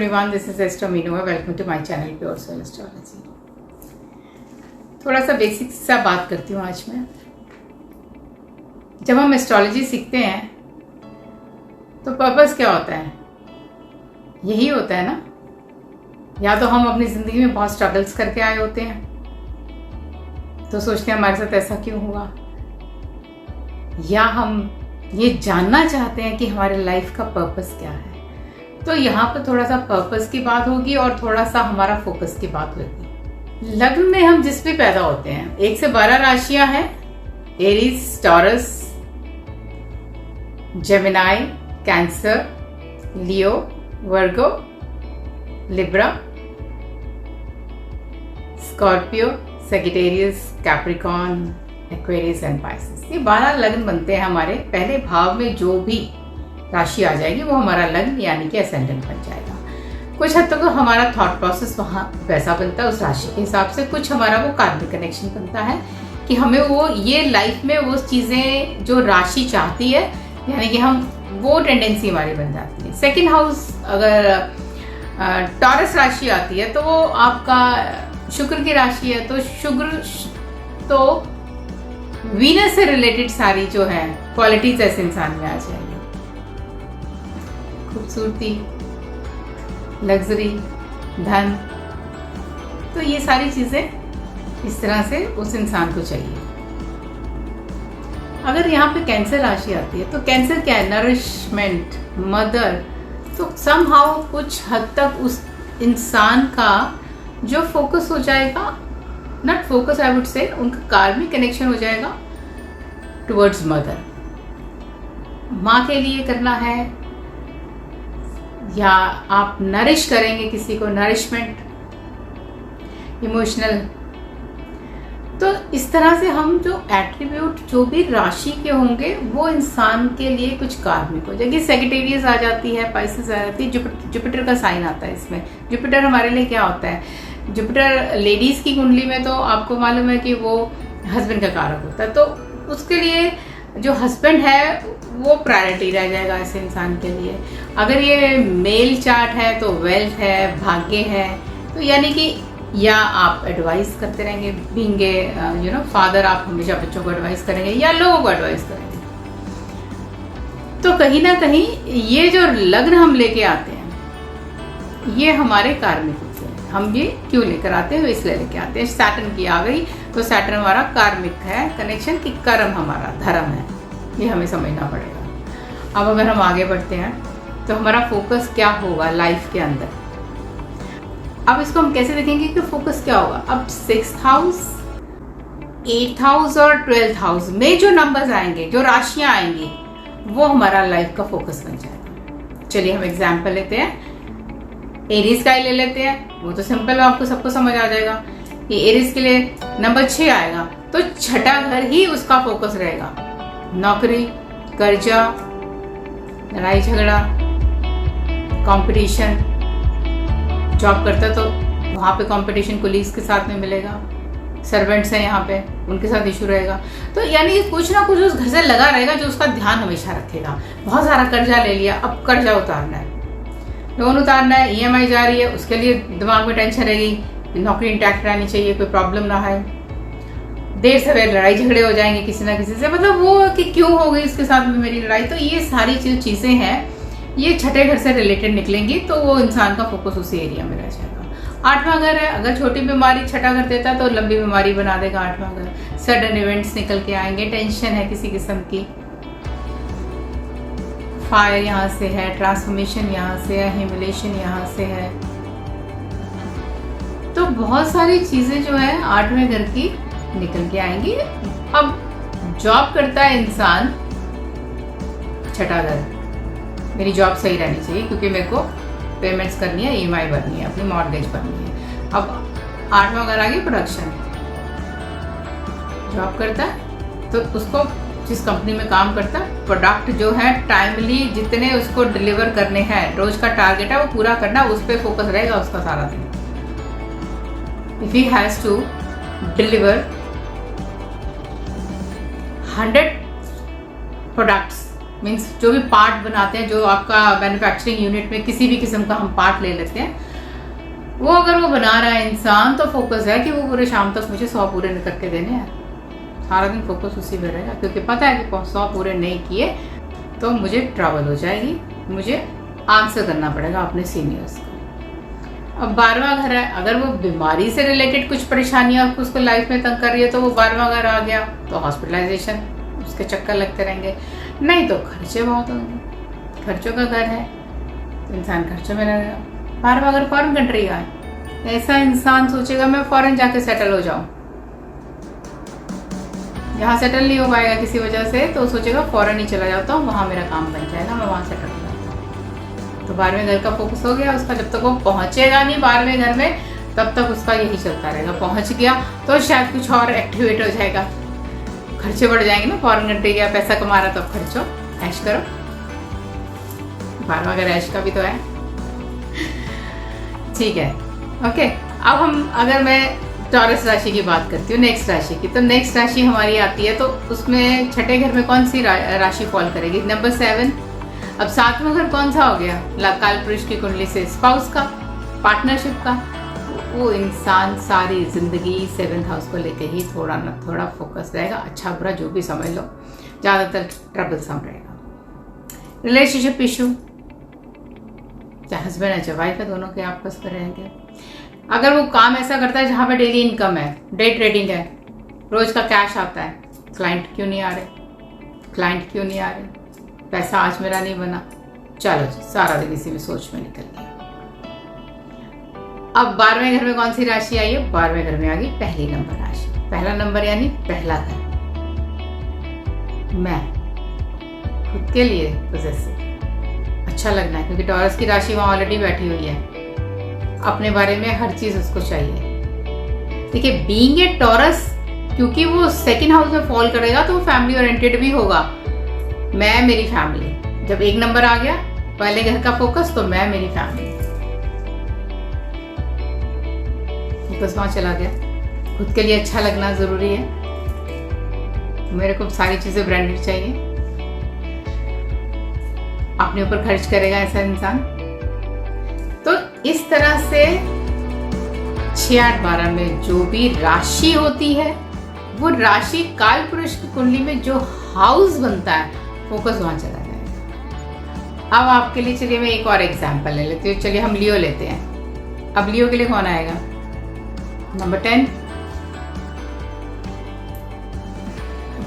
everyone, this is Esther Minua. Welcome to my channel Pure Soul Astrology. थोड़ा सा basic सा बात करती हूँ आज मैं। जब हम एस्ट्रोलॉजी सीखते हैं तो पर्पस क्या होता है? यही होता है ना, या तो हम अपनी ज़िंदगी में बहुत स्ट्रगल्स करके आए होते हैं तो सोचते हैं हमारे साथ ऐसा क्यों हुआ, या हम ये जानना चाहते हैं कि हमारे लाइफ का पर्पस क्या है। तो यहाँ पर थोड़ा सा पर्पस की बात होगी और थोड़ा सा हमारा फोकस की बात होगी। लग्न में हम जिस भी पैदा होते हैं, 1 से 12 राशियां हैं, Aries, taurus, Gemini, cancer, Leo, Virgo, Libra, Scorpio, Sagittarius, Capricorn, Aquarius and Pisces. ये 12 लग्न बनते हैं हमारे। पहले भाव में जो भी राशि आ जाएगी वो हमारा लग्न यानी कि असेंडेंट बन जाएगा। कुछ हद तक तो हमारा थॉट प्रोसेस वहाँ वैसा बनता है उस राशि के हिसाब से। कुछ हमारा वो कार्मिक कनेक्शन बनता है कि हमें वो ये लाइफ में वो चीज़ें जो राशि चाहती है, यानी कि हम वो टेंडेंसी हमारी बन जाती है। सेकंड हाउस अगर टॉरस राशि आती है तो वो आपका शुक्र की राशि है, तो शुक्र तो वीनस से रिलेटेड सारी जो है क्वालिटीज ऐसे इंसान में आ जाएगी। खूबसूरती, लग्जरी, धन, तो ये सारी चीजें इस तरह से उस इंसान को चाहिए। अगर यहाँ पे कैंसर राशि आती है तो कैंसर क्या है? Nourishment, mother. तो समहाउ कुछ हद तक उस इंसान का जो फोकस हो जाएगा, not focus I would say, उनका कार्मिक कनेक्शन हो जाएगा टुवर्ड्स मदर। माँ के लिए करना है, या आप नरिश करेंगे किसी को, नरिशमेंट, इमोशनल। तो इस तरह से हम जो एट्रीब्यूट जो भी राशि के होंगे वो इंसान के लिए कुछ कार्मिक हो जाएगी। सेजिटेरियस आ जाती है, पाइसेस आ जाती है, जुपिटर का साइन आता है इसमें। जुपिटर हमारे लिए क्या होता है? जुपिटर लेडीज की कुंडली में तो आपको मालूम है कि वो हस्बैंड का कारक होता है, तो उसके लिए जो हस्बैंड है वो प्रायोरिटी रह जाएगा ऐसे इंसान के लिए। अगर ये मेल चार्ट है तो वेल्थ है, भाग्य है, तो यानी कि या आप एडवाइस करते रहेंगे, बीइंग फादर, आप हमेशा बच्चों को एडवाइस करेंगे या लोगों को एडवाइस करेंगे। तो कहीं ना कहीं ये जो लग्न हम लेके आते हैं ये हमारे कार्मिक होते हैं। हम ये क्यों लेकर आते हैं? इसलिए लेके आते हैं। सैटर्न की आ गई तो सैटर्न हमारा कार्मिक है कनेक्शन, की कर्म हमारा धर्म है, ये हमें समझना पड़ेगा। अब अगर हम आगे बढ़ते हैं तो हमारा फोकस क्या होगा लाइफ के अंदर। अब इसको हम कैसे देखेंगे कि फोकस क्या होगा? अब 6th हाउस, 8th हाउस और 12th हाउस में जो नंबर्स आएंगे, जो राशियां आएंगी, वो हमारा लाइफ का फोकस बन जाएगा। चलिए हम एग्जाम्पल लेते हैं, एरीज का ही ले लेते हैं। वो तो सिंपल, आपको सबको समझ आ जाएगा कि एरीज के लिए नंबर 6 आएगा तो छठा घर ही उसका फोकस रहेगा। नौकरी, कर्जा, लड़ाई झगड़ा, कंपटीशन। जॉब करता है तो वहाँ पे कंपटीशन कोलीग्स के साथ में मिलेगा, सर्वेंट्स हैं यहाँ पे, उनके साथ इशू रहेगा। तो यानी कुछ ना कुछ उस घर से लगा रहेगा जो उसका ध्यान हमेशा रखेगा। बहुत सारा कर्जा ले लिया, अब कर्जा उतारना है, लोन उतारना है, EMI जा रही है, उसके लिए दिमाग में टेंशन रहेगी, नौकरी इंटैक्ट रहनी चाहिए, कोई प्रॉब्लम ना आए। देर सवेर लड़ाई झगड़े हो जाएंगे किसी ना किसी से, मतलब वो कि क्यों हो गई इसके साथ में मेरी लड़ाई। तो ये सारी चीजें हैं, ये छठे घर से रिलेटेड निकलेंगी, तो वो इंसान का फोकस उसी एरिया में रह जाएगा। 8वां घर है, अगर छोटी बीमारी छठा घर देता है तो लंबी बीमारी बना देगा 8वां घर। सडन इवेंट्स निकल के आएंगे, टेंशन है किसी किस्म की, फायर यहाँ से है, ट्रांसफॉर्मेशन यहाँ से है, ह्यूमिलेशन यहाँ से है। तो बहुत सारी चीजें जो है 8वें घर की निकल के आएंगी। अब जॉब करता है इंसान, छठा घर, मेरी जॉब सही रहनी चाहिए क्योंकि मेरे को पेमेंट्स करनी है, EMI भरनी है, अपनी मॉर्गेज भरनी है। अब 8वां घर आ गई प्रोडक्शन। जॉब करता है तो उसको जिस कंपनी में काम करता है, प्रोडक्ट जो है टाइमली जितने उसको डिलीवर करने हैं, रोज का टारगेट है वो पूरा करना, उस पर फोकस रहेगा उसका सारा दिन। If he has to deliver 100 products means जो भी पार्ट बनाते हैं, जो आपका मैन्युफैक्चरिंग यूनिट में किसी भी किस्म का हम पार्ट ले लेते हैं, वो अगर वो बना रहा है इंसान, तो फोकस है कि वो पूरे शाम तक मुझे 100 पूरे करके देने हैं। सारा दिन फोकस उसी में रहेगा, क्योंकि पता है कि 100 पूरे नहीं किए तो मुझे ट्रबल हो जाएगी, मुझे आंसर करना पड़ेगा अपने सीनियर्स को। अब 12वां घर है, अगर वो बीमारी से रिलेटेड कुछ परेशानियां उसको लाइफ में तंग कर रही है, तो वो 12वां घर आ गया, तो हॉस्पिटलाइजेशन, उसके चक्कर लगते रहेंगे। नहीं तो खर्चे बहुत होंगे, खर्चों का घर है तो इंसान खर्चों में रहेगा। 12वां घर फॉरेन कंट्री का है, ऐसा इंसान सोचेगा मैं फॉरेन जाके सेटल हो जाऊं, यहाँ सेटल नहीं हो पाएगा किसी वजह से, तो सोचेगा फॉरेन ही चला जाता हूँ, वहाँ मेरा काम बन जाएगा, मैं वहाँ सेटल हो जाता हूँ। तो 12वें घर का फोकस हो गया उसका। जब तक वो पहुँचेगा नहीं 12वें घर में, तब तक उसका यही चलता रहेगा। पहुँच गया तो शायद कुछ और एक्टिवेट हो जाएगा, खर्चे बढ़ जाएंगे ना, फॉरेन कंट्री का पैसा कमा रहा, तो खर्चो, ऐश करो। 12वां घर ऐश का भी तो है, ठीक है। ओके, अब हम, अगर मैं टॉरस राशि की बात करती हूँ, नेक्स्ट राशि की, तो नेक्स्ट राशि हमारी आती है, तो उसमें छठे घर में कौन सी राशि फॉल करेगी? नंबर 7। अब 7वां घर कौन सा हो गया? कालपुरुष की कुंडली से स्पाउस का, पार्टनरशिप का। वो इंसान सारी जिंदगी 7th हाउस को लेके ही थोड़ा ना थोड़ा फोकस रहेगा, अच्छा बुरा जो भी समझ लो, ज़्यादातर ट्रबल सम रहेगा। रिलेशनशिप इशू, चाहे हस्बैंड है चाहे वाइफ है, दोनों के आपस में रहेंगे। अगर वो काम ऐसा करता है जहाँ पे डेली इनकम है, डे ट्रेडिंग है, रोज का कैश आता है, क्लाइंट क्यों नहीं आ रहे, क्लाइंट क्यों नहीं आ रहे, पैसा आज मेरा नहीं बना, चलो जी सारा दिन इसी में सोच में निकल गया। अब 12वें घर में कौन सी राशि आई है? 12वें घर में आ गई पहली नंबर राशि। पहला नंबर यानी पहला घर, मैं खुद के लिए पॉजिटिव, अच्छा लगना है, क्योंकि टॉरस की राशि वहां ऑलरेडी बैठी हुई है, अपने बारे में हर चीज उसको चाहिए। देखिए, बीइंग ए टॉरस, क्योंकि वो 2nd हाउस में फॉल करेगा तो वो फैमिली ओरिएंटेड भी होगा। मैं, मेरी फैमिली, जब 1 नंबर आ गया पहले घर का फोकस, तो मैं, मेरी फैमिली, फोकस वहां चला गया। खुद के लिए अच्छा लगना जरूरी है, मेरे को सारी चीजें ब्रांडेड चाहिए, अपने ऊपर खर्च करेगा ऐसा इंसान। तो इस तरह से 6, 8, 12 में जो भी राशि होती है, वो राशि काल पुरुष की कुंडली में जो हाउस बनता है, फोकस वहां चला जाएगा। अब आपके लिए चलिए मैं एक और एग्जांपल ले लेती हूँ। चलिए हम लियो लेते हैं। अब लियो के लिए कौन आएगा? नंबर 10।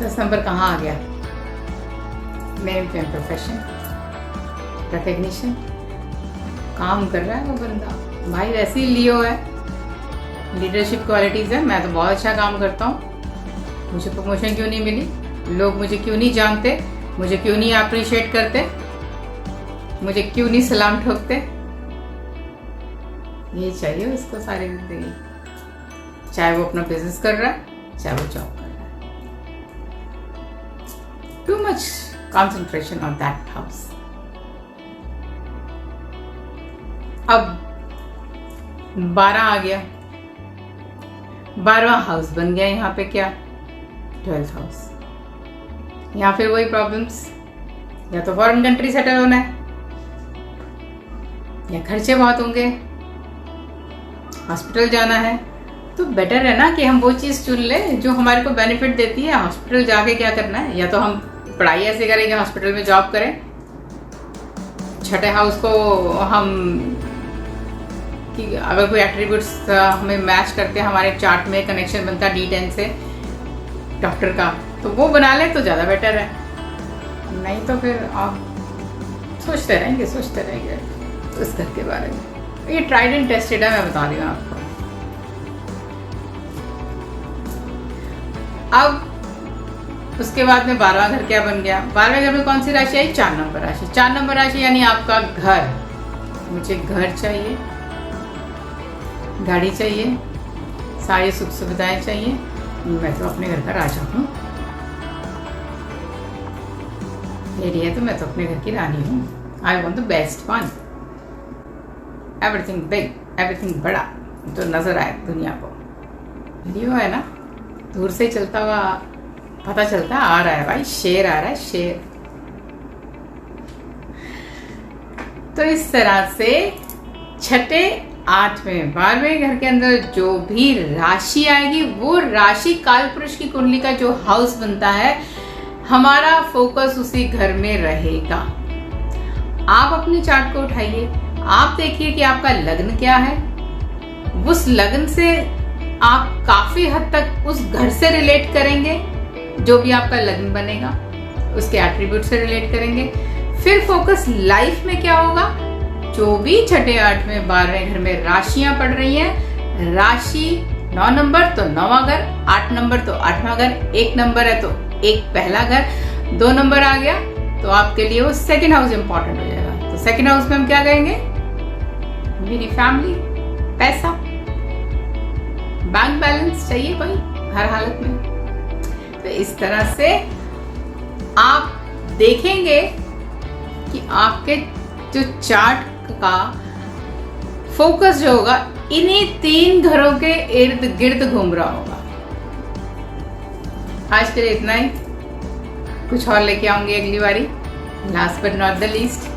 10 नंबर कहाँ आ गया? नेम, फेम, प्रोफेशन, रिकग्निशन, काम कर रहा है वो बंदा। भाई वैसे ही लियो है, लीडरशिप क्वालिटीज है, मैं तो बहुत अच्छा काम करता हूँ, मुझे प्रमोशन क्यों नहीं मिली, लोग मुझे क्यों नहीं जानते, मुझे क्यों नहीं अप्रिशिएट करते, मुझे क्यों नहीं सलाम ठोकते। ये चाहिए उसको सारी जिंदगी, चाहे वो अपना बिजनेस कर रहा है चाहे वो जॉब कर रहा है। Too much concentration on that house. अब 12 आ गया, 12वां हाउस बन गया यहाँ पे क्या? 12th house. यहाँ फिर वही प्रॉब्लम्स, या तो फॉरेन कंट्री सेटल होना है, या खर्चे बहुत होंगे, हॉस्पिटल जाना है। तो बेटर है ना कि हम वो चीज़ चुन ले जो हमारे को बेनिफिट देती है। हॉस्पिटल जाके क्या करना है? या तो हम पढ़ाई ऐसे करेंगे, हॉस्पिटल में जॉब करें, छठे हाउस को हम, कि अगर कोई एट्रीब्यूट्स हमें मैच करते हैं, हमारे चार्ट में कनेक्शन बनता है D10 से डॉक्टर का, तो वो बना ले तो ज़्यादा बेटर है। नहीं तो फिर आप सोचते रहेंगे उस घर के बारे में। ये ट्राइड एंड टेस्टेड है, मैं बता रही हूँ आपको। अब उसके बाद में 12वां घर क्या बन गया? 12वें घर में कौन सी राशि आई? 4 नंबर राशि। 4 नंबर राशि यानी आपका घर। मुझे घर चाहिए, गाड़ी चाहिए, सारी सुख सुविधाएं चाहिए, मैं तो अपने घर का राजा हूँ। लेडी है तो मैं तो अपने घर की रानी हूँ। I want the best one, everything big, everything बड़ा, जो नजर आए दुनिया को। लियो है ना, दूर से चलता हुआ पता चलता आ रहा है भाई, शेर आ रहा है, शेर। तो इस तरह से छठे, 8वें, 12वें घर के अंदर जो भी राशि आएगी वो राशि काल पुरुष की कुंडली का जो हाउस बनता है, हमारा फोकस उसी घर में रहेगा। आप अपने चार्ट को उठाइए, आप देखिए कि आपका लग्न क्या है। उस लग्न से आप काफी हद तक उस घर से रिलेट करेंगे, जो भी आपका लग्न बनेगा उसके एट्रीब्यूट से रिलेट करेंगे। फिर फोकस लाइफ में क्या होगा, जो भी छठे, 8वें, 12वें घर में राशियां पड़ रही हैं, राशि 9 नंबर तो 9वां घर, 8 नंबर तो 8वां घर, 1 नंबर है तो 1 पहला घर, 2 नंबर आ गया तो आपके लिए वो सेकंड हाउस इंपॉर्टेंट हो जाएगा। तो सेकंड हाउस में हम क्या कहेंगे, मेरी फैमिली, पैसा, बैंक बैलेंस चाहिए भाई हर हालत में। तो इस तरह से आप देखेंगे कि आपके जो चार्ट का फोकस जो होगा इन्हीं 3 घरों के इर्द गिर्द घूम रहा होगा। आज के लिए इतना ही, कुछ और लेके आऊंगी अगली बारी। Last but not the least,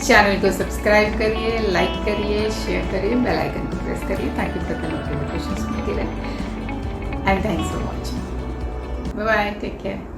channel को सब्सक्राइब करिए, लाइक करिए, शेयर करिए, बेल आइकन को प्रेस करिए ताकि पता नोटिफिकेशंस मिलती रहे। And thanks for watching. Bye bye, take care.